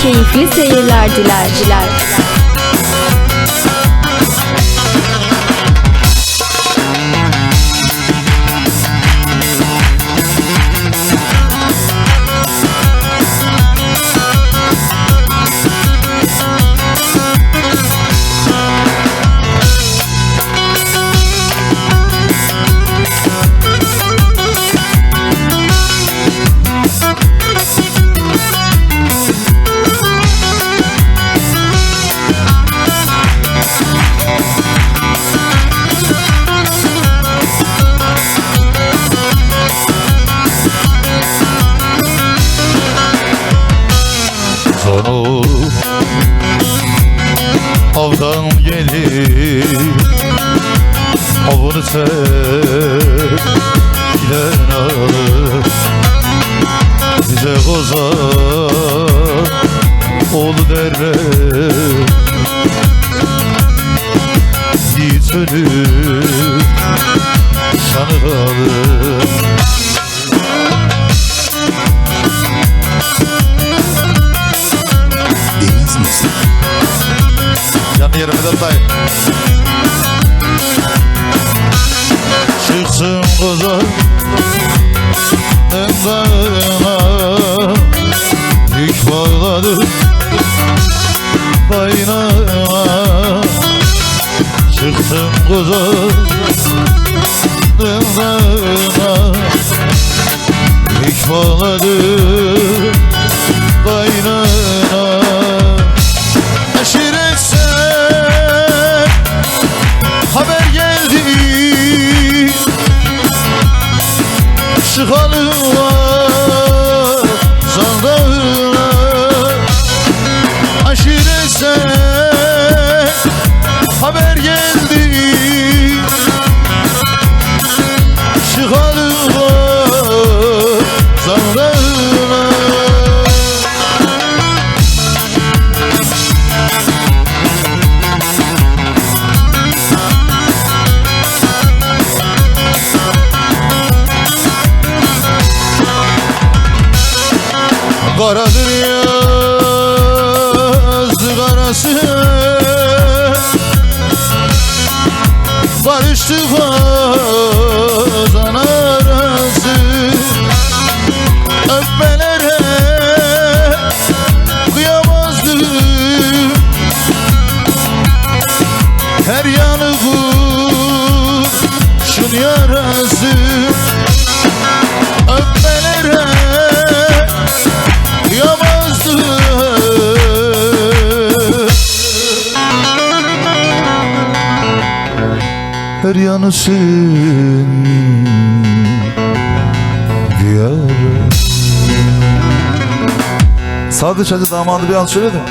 keyifli seyirler diler. Sonu avdan gelir, avını ser giden alır. Bize kozan oğlu derler, yiğit ölür şanı alır. Canlı yerim Vedat dayı. Çıksın kozan dağına, yük bağladı baynağına. Çıksın kozan dağına, yük bağladı baynağına. Haber geldi, çıkalı var sandığına. Aşiretse haber geldi, çıkalı var sandığına. Karadır yazdı karası, barıştı fazan arası. Öpmelere kıyamazdı, her yanı kurşun yarası. Öpmelere kıyamazdı, her yanısın diyarı. Sadıç Hacı damadı bir an söyledi mi?